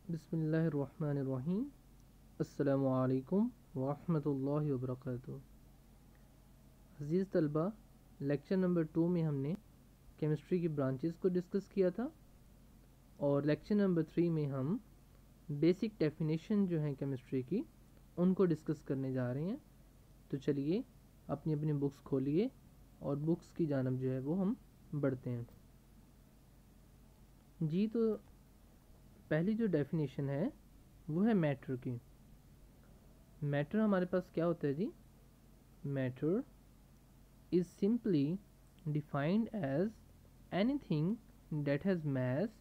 बिस्मिल्लाहिर्रहमानिर्रहीम। अस्सलामु अलैकुम वरहमतुल्लाहि वबरकातुहू। अज़ीज़ तलबा, लेक्चर नंबर 2 में हमने केमिस्ट्री की ब्रांचेस को डिस्कस किया था और लेक्चर नंबर 3 में हम बेसिक डेफिनेशन जो हैं केमिस्ट्री की उनको डिस्कस करने जा रहे हैं। तो चलिए अपनी अपनी बुक्स खोलिए और बुक्स की जानब जो है वो हम बढ़ते हैं जी। तो पहली जो डेफिनेशन है वो है मैटर की। मैटर हमारे पास क्या होता है जी? Matter is simply defined as anything that has mass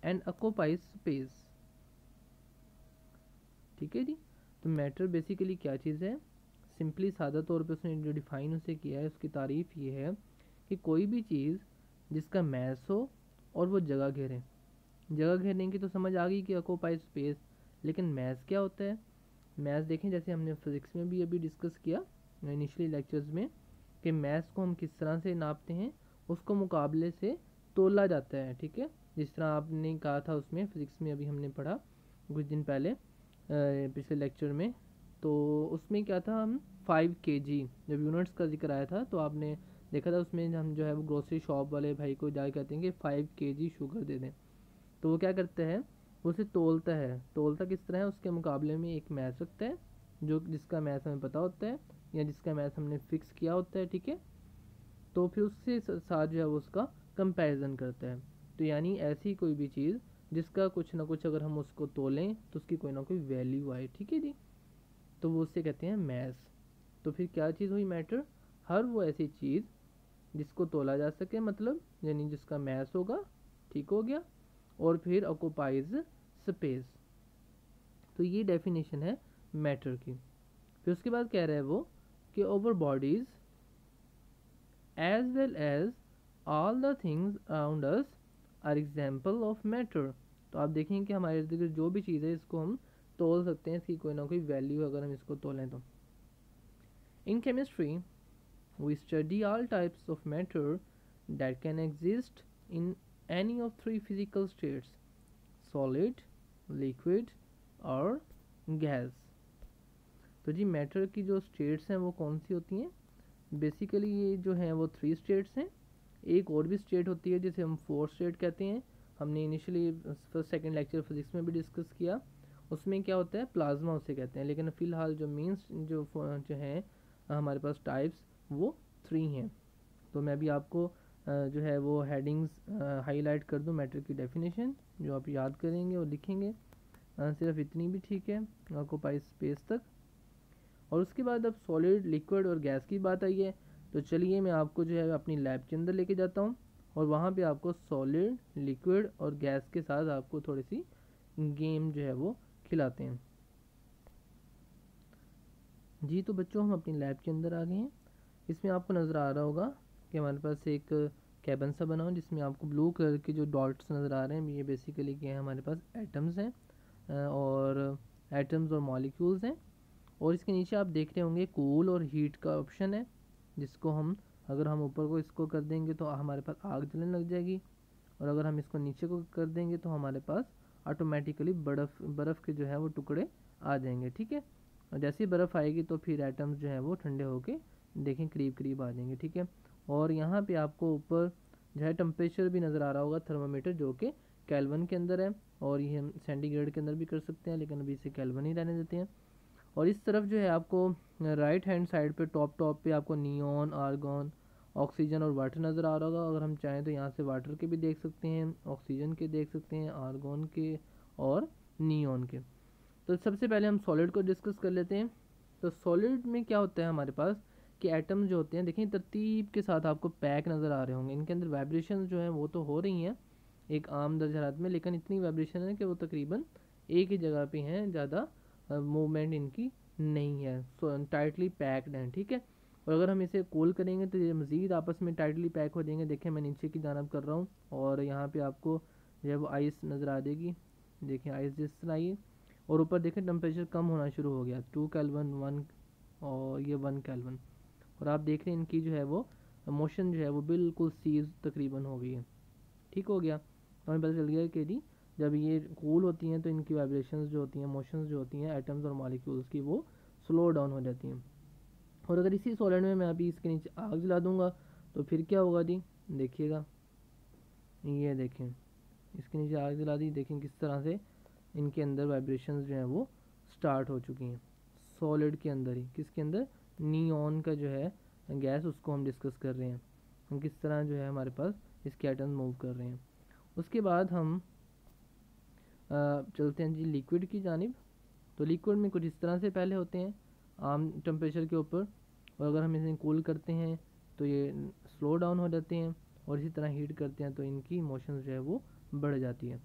and occupies space। ठीक है जी। तो मैटर बेसिकली क्या चीज़ है? सिंपली सादा तौर पे उसने जो डिफ़ाइन उसे किया है, उसकी तारीफ़ ये है कि कोई भी चीज़ जिसका मैस हो और वो जगह घेरे। जगह घेरने की तो समझ आ गई कि ऑक्यूपाई स्पेस, लेकिन मैस क्या होता है? मैस देखें, जैसे हमने फिज़िक्स में भी अभी डिस्कस किया इनिशियली लेक्चर्स में कि मैस को हम किस तरह से नापते हैं, उसको मुकाबले से तोला जाता है। ठीक है, जिस तरह आपने कहा था उसमें फ़िज़िक्स में अभी हमने पढ़ा कुछ दिन पहले पिछले लेक्चर में। तो उसमें क्या था, हम 5 kg जब यूनिट्स का जिक्र आया था तो आपने देखा था उसमें हम जो है वो ग्रोसरी शॉप वाले भाई को जा कहते हैं कि 5 kg शुगर दे दें। तो वो क्या करता है, वो उसे तोलता है। तोलता किस तरह है? उसके मुकाबले में एक मैथ रखता है जो जिसका मैथ हमें पता होता है या जिसका मैथ हमने फिक्स किया होता है। ठीक है, तो फिर उससे साथ जो है वो उसका कंपैरिजन करता है। तो यानी ऐसी कोई भी चीज़ जिसका कुछ ना कुछ अगर हम उसको तोलें तो उसकी कोई ना कोई वैल्यू आए। ठीक है जी, तो वो उससे कहते हैं मैथ। तो फिर क्या चीज़ हुई मैटर? हर वो ऐसी चीज़ जिसको तोला जा सके, मतलब यानी जिसका मैथ होगा। ठीक हो गया। और फिर ऑक्यूपाइज स्पेस। तो ये डेफिनेशन है मैटर की। फिर उसके बाद कह रहा है वो कि our bodies as well as all the things around us are example of matter. तो आप देखेंगे कि हमारे इर्द गिर्द जो भी चीज़ है इसको हम तोल सकते हैं, इसकी कोई ना कोई वैल्यू अगर हम इसको तोलें तो। In chemistry we study all types of matter that can exist in any of three physical states: solid, liquid और गैस। तो जी मैटर की जो स्टेट्स हैं वो कौन सी होती हैं? बेसिकली ये जो हैं वो 3 स्टेट्स हैं। एक और भी स्टेट होती है जिसे हम 4 स्टेट कहते हैं। हमने initially first second lecture physics में भी डिस्कस किया। उसमें क्या होता है, प्लाज्मा उसे कहते हैं। लेकिन फ़िलहाल जो मेंस जो हैं हमारे पास टाइप्स वो 3 हैं। तो मैं अभी आपको जो है वो हेडिंग्स हाईलाइट कर दूं मैटर की डेफिनेशन, जो आप याद करेंगे और लिखेंगे। सिर्फ इतनी भी ठीक है, ऑक्यूपाई स्पेस तक। और उसके बाद अब सॉलिड, लिक्विड और गैस की बात आई है। तो चलिए मैं आपको जो है अपनी लैब के अंदर लेके जाता हूँ और वहाँ पे आपको सॉलिड, लिक्विड और गैस के साथ आपको थोड़ी सी गेम जो है वो खिलाते हैं जी। तो बच्चों हम अपनी लैब के अंदर आ गए हैं। इसमें आपको नज़र आ रहा होगा कि हमारे पास एक कैबन सा बना हो जिसमें आपको ब्लू कलर के जो डॉट्स नज़र आ रहे हैं, ये बेसिकली क्या है, हमारे पास एटम्स हैं और एटम्स और मॉलिक्यूल्स हैं। और इसके नीचे आप देख रहे होंगे कूल और हीट का ऑप्शन है, जिसको हम अगर हम ऊपर को इसको कर देंगे तो हमारे पास आग जलने लग जाएगी, और अगर हम इसको नीचे को कर देंगे तो हमारे पास ऑटोमेटिकली बर्फ़ के जो है वो टुकड़े आ जाएंगे। ठीक है, और जैसे ही बर्फ़ आएगी तो फिर एटम्स जो है वो ठंडे होके देखें करीब करीब आ जाएंगे। ठीक है, और यहाँ पे आपको ऊपर जो है टेम्परेचर भी नज़र आ रहा होगा, थर्मामीटर, जो कि केल्विन के अंदर है। और ये हम सेंटीग्रेड के अंदर भी कर सकते हैं, लेकिन अभी इसे केल्विन ही रहने देते हैं। और इस तरफ जो है आपको राइट हैंड साइड पे टॉप पे आपको नियॉन, आर्गॉन, ऑक्सीजन और वाटर नज़र आ रहा होगा। अगर हम चाहें तो यहाँ से वाटर के भी देख सकते हैं, ऑक्सीजन के देख सकते हैं, आर्गॉन के और नियॉन के। तो सबसे पहले हम सॉलिड को डिस्कस कर लेते हैं। तो सॉलिड में क्या होता है हमारे पास कि एटम्स जो होते हैं, देखिए तरतीब के साथ आपको पैक नज़र आ रहे होंगे। इनके अंदर वाइब्रेशन जो है वो तो हो रही हैं एक आम दर्ज हालत में, लेकिन इतनी वाइब्रेशन है कि वो तकरीबन एक ही जगह पे हैं, ज़्यादा मूवमेंट इनकी नहीं है, टाइटली पैक्ड हैं। ठीक है, और अगर हम इसे कूल करेंगे तो ये मज़ीद आपस में टाइटली पैक हो जाएंगे। देखें मैं नीचे की जानब कर रहा हूँ और यहाँ पे आपको जो है वो आइस नज़र आ जाएगी। देखें आइस जिस तरह आई, और ऊपर देखें टेम्परेचर कम होना शुरू हो गया, 2 केल्विन, 1 और ये 1 केल्विन। और आप देख रहे हैं इनकी जो है वो मोशन जो है वो बिल्कुल सीज तकरीबन हो गई है। ठीक हो गया, तो हमें पता चल गया कि जी जब ये कूल होती हैं तो इनकी वाइब्रेशंस जो होती हैं, मोशंस जो होती हैं एटम्स और मॉलिक्यूल्स की, वो स्लो डाउन हो जाती हैं। और अगर इसी सॉलिड में मैं अभी इसके नीचे आग जला दूंगा तो फिर क्या होगा जी, देखिएगा, ये देखें, इसके नीचे आग जला दी, देखें किस तरह से इनके अंदर वाइब्रेशंस जो हैं वो स्टार्ट हो चुकी हैं सॉलिड के अंदर ही। किसके अंदर, नियॉन का जो है गैस, उसको हम डिस्कस कर रहे हैं, हम किस तरह जो है हमारे पास इसके एटम्स मूव कर रहे हैं। उसके बाद हम चलते हैं जी लिक्विड की जानिब। तो लिक्विड में कुछ इस तरह से पहले होते हैं आम टेम्परेचर के ऊपर, और अगर हम इसे कूल करते हैं तो ये स्लो डाउन हो जाते हैं, और इसी तरह हीट करते हैं तो इनकी मोशन जो है वो बढ़ जाती है।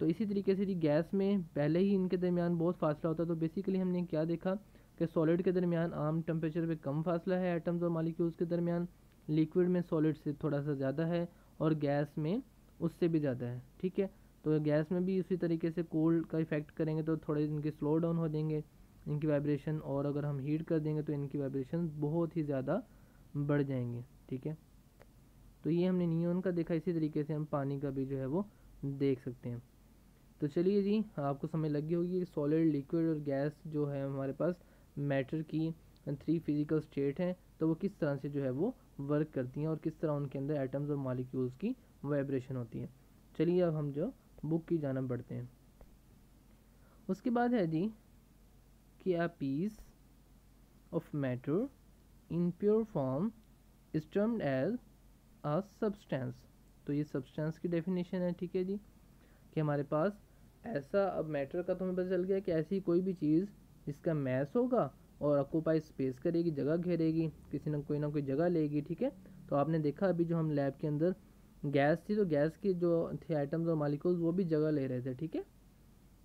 तो इसी तरीके से जी गैस में पहले ही इनके दरमियान बहुत फासला होता है। तो बेसिकली हमने क्या देखा कि सॉलिड के दरमियान आम टेम्परेचर पे कम फासला है एटम्स और मॉलिक्यूल्स के दरमियान, लिक्विड में सॉलिड से थोड़ा सा ज़्यादा है, और गैस में उससे भी ज़्यादा है। ठीक है, तो गैस में भी उसी तरीके से कोल्ड का इफेक्ट करेंगे तो थोड़े इनके स्लो डाउन हो देंगे इनकी वाइब्रेशन, और अगर हम हीट कर देंगे तो इनकी वाइब्रेशन बहुत ही ज़्यादा बढ़ जाएंगे। ठीक है, तो ये हमने नियॉन का देखा, इसी तरीके से हम पानी का भी जो है वो देख सकते हैं। तो चलिए जी, आपको समझ लग गई होगी कि सॉलिड, लिक्विड और गैस जो है हमारे पास मैटर की 3 फिजिकल स्टेट हैं, तो वो किस तरह से जो है वो वर्क करती हैं और किस तरह उनके अंदर एटम्स और मॉलिक्यूल्स की वाइब्रेशन होती है। चलिए अब हम जो बुक की जानब बढ़ते हैं। उसके बाद है जी कि a piece of matter in pure form is termed as a substance. तो ये सब्सटेंस की डेफिनेशन है। ठीक है जी, कि हमारे पास ऐसा, अब मैटर का तो हमें पता चल गया कि ऐसी कोई भी चीज़ जिसका मैस होगा और ऑक्यूपाई स्पेस करेगी, जगह घेरेगी, किसी ना कोई जगह लेगी। ठीक है, तो आपने देखा अभी जो हम लैब के अंदर गैस थी, तो गैस के जो थे आइटम्स और मालिक्यूल्स वो भी जगह ले रहे थे। ठीक है,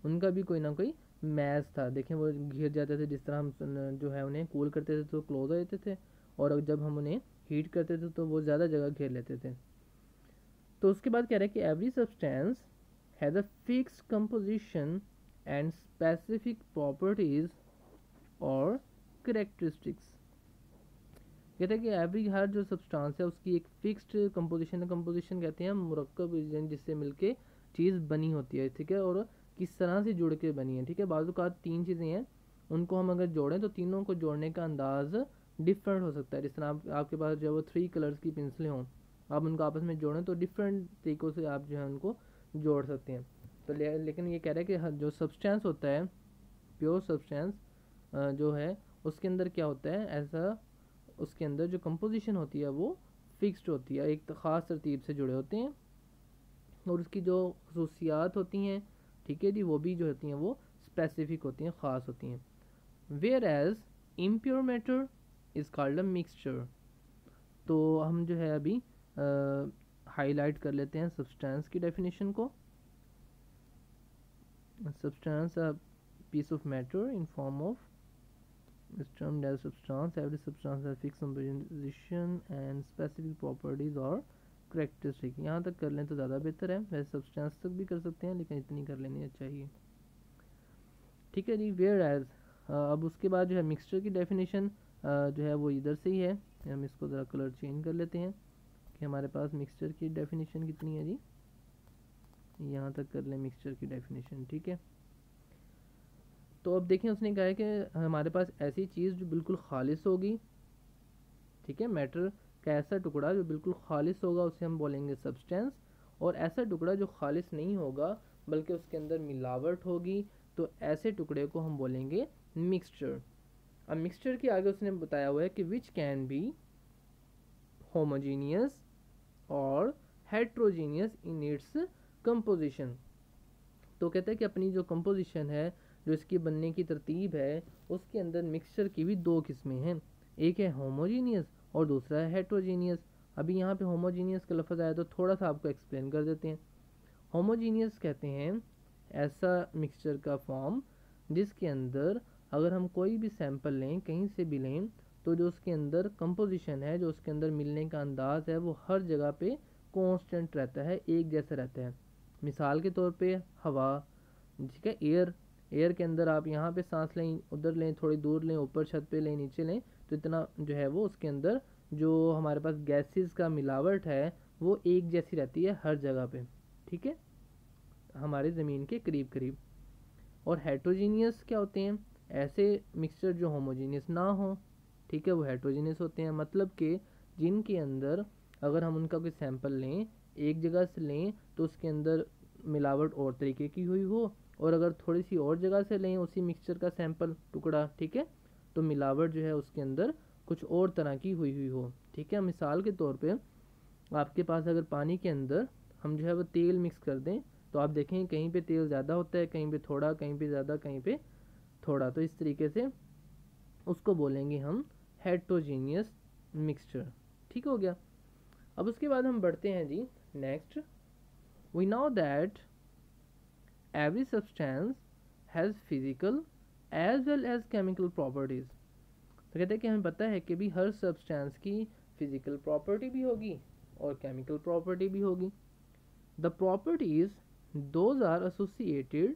उनका भी कोई ना कोई मैस था। देखें वो घिर जाते थे, जिस तरह हम जो है उन्हें कूल करते थे तो क्लोज हो जाते थे, और जब हम उन्हें हीट करते थे तो वो ज़्यादा जगह घेर लेते थे। तो उसके बाद कह रहे हैं कि every substance has a fixed composition and specific properties और करेक्टरिस्टिक्स। कहते हैं कि एवरी, हर जो सब्सटेंस है उसकी एक फिक्स्ड कंपोजिशन है। कंपोजिशन कहते हैं मुरक्कब जिससे मिलके चीज़ बनी होती है। ठीक है, और किस तरह से जुड़ के बनी है। ठीक है, बाजू का 3 चीज़ें हैं, उनको हम अगर जोड़ें तो तीनों को जोड़ने का अंदाज डिफरेंट हो सकता है। जिस तरह आपके पास जो है वो 3 कलर्स की पेंसिलें हों, आप उनको आपस में जोड़ें तो डिफरेंट तरीक़ों से आप जो है उनको जोड़ सकते हैं। तो लेकिन ये कह रहे हैं कि जो सब्सटेंस होता है, प्योर सब्सटेंस जो है, उसके अंदर क्या होता है ऐसा, उसके अंदर जो कंपोजिशन होती है वो फिक्स्ड होती है, एक ख़ास तरतीब से जुड़े होते हैं, और उसकी जो खसूसियात होती हैं, ठीक है जी, वो भी जो होती हैं वो स्पेसिफिक होती हैं, ख़ास होती हैं। Whereas impure matter is called a mixture. तो हम जो है अभी हाईलाइट कर लेते हैं सब्सटेंस की डेफिनेशन को। Substance a piece of matter in form of is termed as substance. Every substance has fixed composition and specific properties or characteristic। यहाँ तक कर लें तो ज़्यादा बेहतर है, वैसे सब्सटेंस तक भी कर सकते हैं लेकिन इतनी कर लेनी चाहिए। ठीक है जी, वेयर एज, अब उसके बाद जो है मिक्सचर की डेफिनेशन जो है वो इधर से ही है। हम इसको ज़रा कलर चेंज कर लेते हैं कि हमारे पास मिक्सचर की डेफिनेशन कितनी है जी, यहाँ तक कर लें मिक्सचर की डेफिनेशन। ठीक है, तो अब देखें उसने कहा है कि हमारे पास ऐसी चीज़ जो बिल्कुल खालिस होगी। ठीक है, मैटर का ऐसा टुकड़ा जो बिल्कुल खालिस होगा उसे हम बोलेंगे सब्सटेंस, और ऐसा टुकड़ा जो खालिस नहीं होगा बल्कि उसके अंदर मिलावट होगी तो ऐसे टुकड़े को हम बोलेंगे मिक्सचर। अब मिक्सचर के आगे उसने बताया हुआ है कि विच कैन बी होमोजीनियस और हेट्रोजीनियस इन इट्स कंपोजिशन। तो कहते हैं कि अपनी जो कंपोजिशन है, जो इसकी बनने की तरतीब है, उसके अंदर मिक्सचर की भी 2 किस्में हैं, एक है होमोजीनियस और दूसरा है हेट्रोजीनियस। अभी यहाँ पे होमोजीनियस का लफ्ज़ आया तो थोड़ा सा आपको एक्सप्लेन कर देते हैं। होमोजीनियस कहते हैं ऐसा मिक्सचर का फॉर्म जिसके अंदर अगर हम कोई भी सैंपल लें, कहीं से भी लें, तो जो उसके अंदर कंपोजिशन है, जो उसके अंदर मिलने का अंदाज है, वो हर जगह पे कांस्टेंट रहता है, एक जैसा रहता है। मिसाल के तौर पे हवा, ठीक है, एयर के अंदर आप यहाँ पे सांस लें, उधर लें, थोड़ी दूर लें, ऊपर छत पे लें, नीचे लें, तो इतना जो है वो उसके अंदर जो हमारे पास गैसेस का मिलावट है वो एक जैसी रहती है हर जगह पे। ठीक है, हमारे ज़मीन के करीब करीब। और हेट्रोजीनियस क्या होते हैं? ऐसे मिक्सचर जो होमोजीनियस ना हो, ठीक है, वो हेट्रोजीनियस होते हैं। मतलब कि जिनके अंदर अगर हम उनका कोई सैंपल लें, एक जगह से लें तो उसके अंदर मिलावट और तरीके की हुई हो, और अगर थोड़ी सी और जगह से लें उसी मिक्सचर का सैंपल टुकड़ा, ठीक है, तो मिलावट जो है उसके अंदर कुछ और तरह की हुई हुई हो, ठीक है। मिसाल के तौर पे आपके पास अगर पानी के अंदर हम जो है वो तेल मिक्स कर दें, तो आप देखें कहीं पे तेल ज़्यादा होता है, कहीं पे थोड़ा, कहीं पे ज़्यादा, कहीं पे थोड़ा, तो इस तरीके से उसको बोलेंगे हम हेट्रोजीनियस मिक्सचर। ठीक हो गया। अब उसके बाद हम बढ़ते हैं जी next. We know that every substance has physical as well as chemical properties. तो कहते हैं कि हमें पता है कि भी हर सब्सटेंस की फिजिकल प्रॉपर्टी भी होगी और केमिकल प्रॉपर्टी भी होगी। The properties those are associated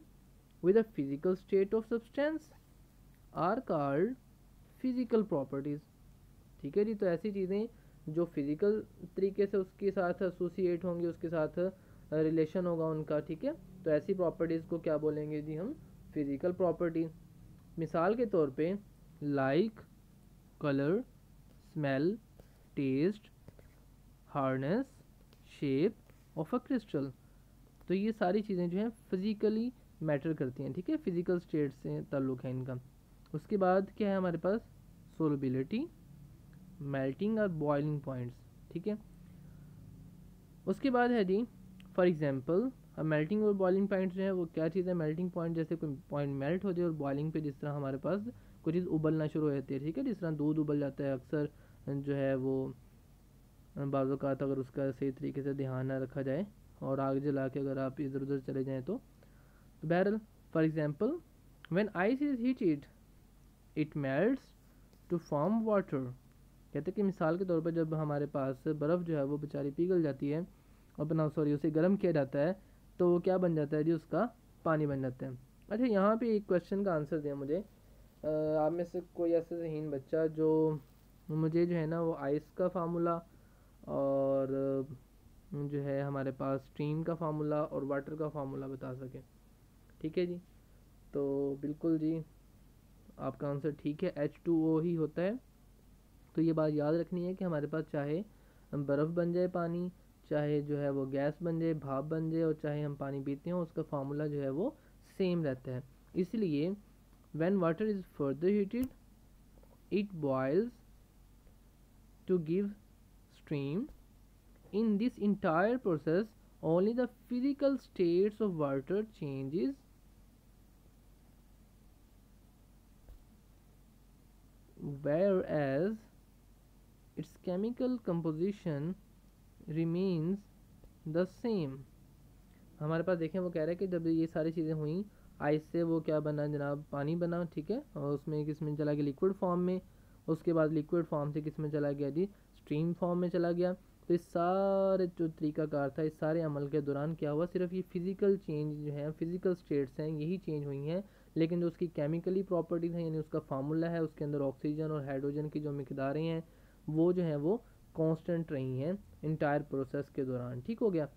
with a physical state of substance are called physical properties। ठीक है जी। तो ऐसी चीज़ें जो फिजिकल तरीके से उसके साथ एसोसिएट होंगी, उसके साथ रिलेशन होगा उनका, ठीक है, तो ऐसी प्रॉपर्टीज़ को क्या बोलेंगे जी हम? Physical property. मिसाल के तौर पे like colour, smell, taste, hardness, shape of a crystal. तो ये सारी चीज़ें जो हैं फिजिकली मैटर करती हैं, ठीक है, फिजिकल स्टेट से ताल्लुक़ है इनका। उसके बाद क्या है हमारे पास? सोलबिलिटी, मेल्टिंग और बॉइलिंग पॉइंट्स, ठीक है। उसके बाद है जी फॉर एग्जांपल, अब मेल्टिंग और बॉइलिंग पॉइंट्स जो है वो क्या चीज़ है? मेल्टिंग पॉइंट जैसे कोई पॉइंट मेल्ट हो जाए, और बॉइलिंग पे जिस तरह हमारे पास कोई चीज़ उबलना शुरू हो जाती है, ठीक है, जिस तरह दूध उबल जाता है अक्सर जो है वो बाज़ औक़ात अगर उसका सही तरीके से ध्यान ना रखा जाए और आग जला के अगर आप इधर उधर चले जाएँ तो बहरहाल for example when ice is heated it melts to form water. कहते हैं कि मिसाल के तौर पर जब हमारे पास बर्फ़ जो है वो बेचारी पिघल जाती है, अपना सॉरी उसे गर्म किया जाता है, तो वो क्या बन जाता है जी? उसका पानी बन जाता है। अच्छा, यहाँ पे एक क्वेश्चन का आंसर दिया मुझे आप में से कोई ऐसा ज़हीन बच्चा जो मुझे जो है ना वो आइस का फार्मूला और जो है हमारे पास स्टीम का फार्मूला और वाटर का फार्मूला बता सके। ठीक है जी। तो बिल्कुल जी आपका आंसर ठीक है, H2O ही होता है। तो ये बात याद रखनी है कि हमारे पास चाहे बर्फ़ बन जाए पानी, चाहे जो है वो गैस बन जाए, भाप बन जाए, और चाहे हम पानी पीते हो, उसका फार्मूला जो है वो सेम रहता है। इसलिए when water is further heated it boils to give stream. In this entire process, only the physical states of water changes, whereas its chemical composition remains the same। हमारे पास देखें वो कह रहा है कि जब ये सारी चीज़ें हुई, आइस से वो क्या बना जनाब? पानी बना, ठीक है, और उसमें किस में चला गया? लिक्विड फॉर्म में। उसके बाद लिक्विड फॉर्म से किस में चला गया जी? स्ट्रीम फॉर्म में चला गया। तो इस सारे जो तरीकाकार था, इस सारे अमल के दौरान क्या हुआ? सिर्फ ये फिज़िकल चेंज जो है, फिज़िकल स्टेट्स हैं, यही चेंज हुई हैं, लेकिन जो उसकी केमिकली प्रॉपर्टीज़ हैं, यानी उसका फार्मूला है, उसके अंदर ऑक्सीजन और हाइड्रोजन की जो मिकदारें हैं वो जो हैं वो कांस्टेंट रही हैं इंटायर प्रोसेस के दौरान। ठीक हो गया।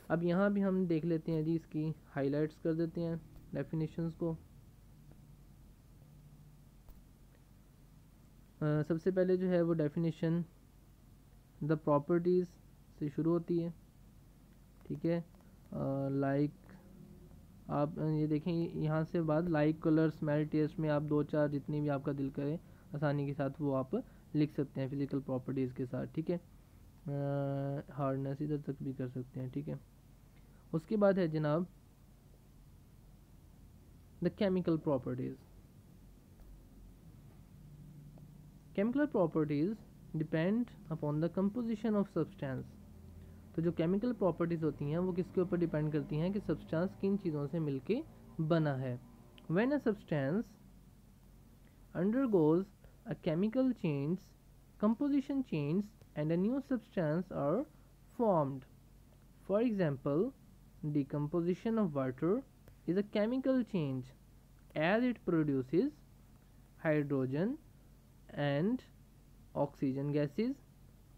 अब यहाँ भी हम देख लेते हैं जी, इसकी हाइलाइट्स कर देते हैं डेफिनेशंस को। सबसे पहले जो है वो डेफिनेशन द प्रॉपर्टीज़ से शुरू होती है, ठीक है। लाइक आप ये देखें यहाँ से बाद लाइक कलर स्मेल टेस्ट में आप 2-4 जितनी भी आपका दिल करे आसानी के साथ वो आप लिख सकते हैं फिज़िकल प्रॉपर्टीज़ के साथ, ठीक है। हार्डनेस इधर तक भी कर सकते हैं, ठीक है। उसके बाद है जनाब the chemical properties. Chemical properties depend upon the composition of substance. तो जो केमिकल प्रॉपर्टीज़ होती हैं वो किसके ऊपर डिपेंड करती हैं कि सब्सटेंस किन चीज़ों से मिलके बना है। When a substance undergoes a chemical change, composition change, and a new substance are formed. For example, decomposition of water is a chemical change as it produces hydrogen and oxygen gases.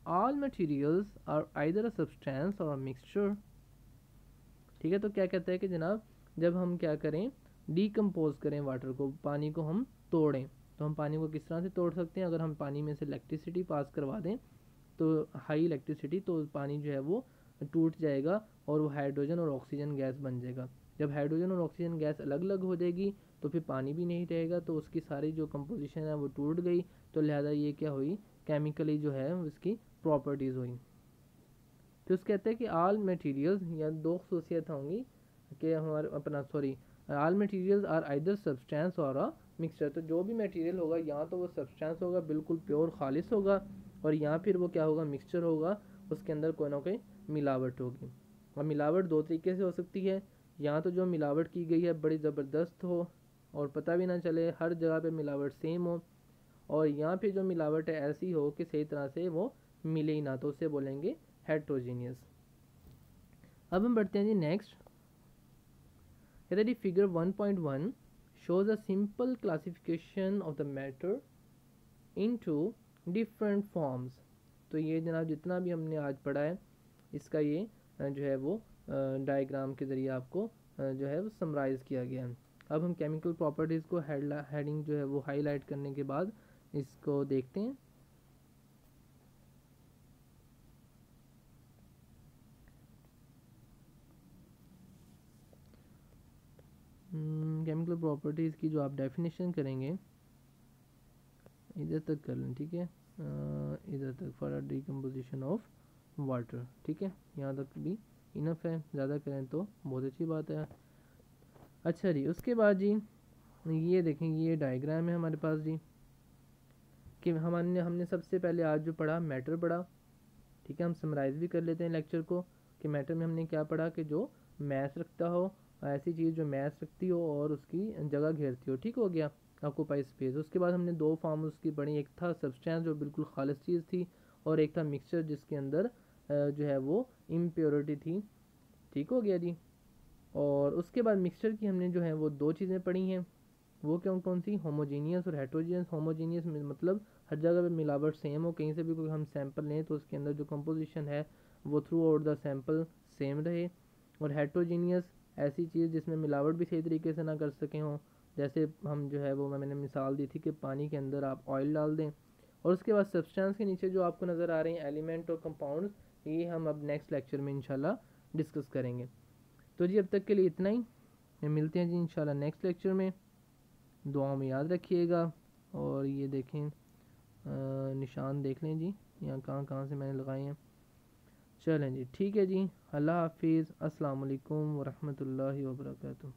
All materials are either a substance or a mixture। ठीक है। तो क्या कहता है कि जनाब जब हम क्या करें, डीकम्पोज करें वाटर को, पानी को हम तोड़ें, तो हम पानी को किस तरह से तोड़ सकते हैं। अगर हम पानी में से इलेक्ट्रिसिटी पास करवा दें तो हाई इलेक्ट्रिसिटी, तो पानी जो है वो टूट जाएगा और वो हाइड्रोजन और ऑक्सीजन गैस बन जाएगा। जब हाइड्रोजन और ऑक्सीजन गैस अलग अलग हो जाएगी तो फिर पानी भी नहीं रहेगा, तो उसकी सारी जो कंपोजिशन है वो टूट गई, तो लिहाजा ये क्या हुई, केमिकली जो है उसकी प्रॉपर्टीज़ हुई। तो उसके कहते हैं कि आल मटेरियल्स, या दो खसूसियत होंगी कि हमारे अपना sorry all materials are either substance और अ मिक्सचर। तो जो भी मटेरियल होगा या तो वो सब्सटेंस होगा, बिल्कुल प्योर खालिस होगा, और या फिर वो क्या होगा, मिक्सचर होगा, उसके अंदर कोई ना कोई मिलावट होगी। और मिलावट दो तरीके से हो सकती है, या तो जो मिलावट की गई है बड़ी ज़बरदस्त हो और पता भी ना चले, हर जगह पे मिलावट सेम हो, और या फिर जो मिलावट है ऐसी हो कि सही तरह से वो मिले ही ना, तो उसे बोलेंगे हेट्रोजीनियस। अब हम बढ़ते हैं जी नेक्स्ट। कहते हैं figure 1.1 shows a simple classification of the matter into different forms। तो ये जनाब जितना भी हमने आज पढ़ा है इसका ये जो है वो डायग्राम के ज़रिए आपको जो है वो समराइज़ किया गया है। अब हम केमिकल प्रॉपर्टीज़ को हेडिंग जो है वो हाईलाइट करने के बाद इसको देखते हैं। केमिकल प्रॉपर्टीज़ की जो आप डेफिनेशन करेंगे इधर तक कर लें, ठीक है, इधर तक फॉर डिकम्पोजिशन ऑफ वाटर, ठीक है, यहाँ तक भी इनफ है, ज़्यादा करें तो बहुत अच्छी बात है। अच्छा जी, उसके बाद जी ये देखें, ये डायग्राम है हमारे पास जी, कि हमने सबसे पहले आज जो पढ़ा मैटर पढ़ा, ठीक है। हम समराइज़ भी कर लेते हैं लेक्चर को कि मैटर में हमने क्या पढ़ा, कि जो मैस रखता हो, ऐसी चीज़ जो मैस रखती हो और उसकी जगह घेरती हो, ठीक हो गया, ऑक्यूपाई स्पेस। उसके बाद हमने दो फॉर्म उसकी पढ़ी, एक था सब्सटेंस जो बिल्कुल खालिस चीज़ थी, और एक था मिक्सचर जिसके अंदर जो है वो इम्प्योरिटी थी, ठीक हो गया जी। और उसके बाद मिक्सचर की हमने जो है वो दो चीज़ें पढ़ी हैं, वो कौन कौन सी, होमोजीनियस और हेट्रोजीनियस। होमोजीनियस मतलब हर जगह पे मिलावट सेम हो, कहीं से भी कोई हम सैंपल लें तो उसके अंदर जो कंपोजिशन है वो through out the sample same रहे। और हेट्रोजीनियस ऐसी चीज़ जिसमें मिलावट भी सही तरीके से ना कर सके हों, जैसे हम जो है वो मैंने मिसाल दी थी कि पानी के अंदर आप ऑयल डाल दें। और उसके बाद सब्सटेंस के नीचे जो आपको नज़र आ रहे हैं एलिमेंट और कंपाउंड्स, ये हम अब नेक्स्ट लेक्चर में इंशाल्लाह डिस्कस करेंगे। तो जी अब तक के लिए इतना ही, मिलते हैं जी इंशाल्लाह नेक्स्ट लेक्चर में। दुआओं में याद रखिएगा। और ये देखें निशान देख लें जी, यहाँ कहाँ कहाँ से मैंने लगाए हैं। चलें जी, ठीक है जी, अल्लाह हाफिज़, अस्सलाम वालेकुम वरहमतुल्लाहि वबरकातुहू।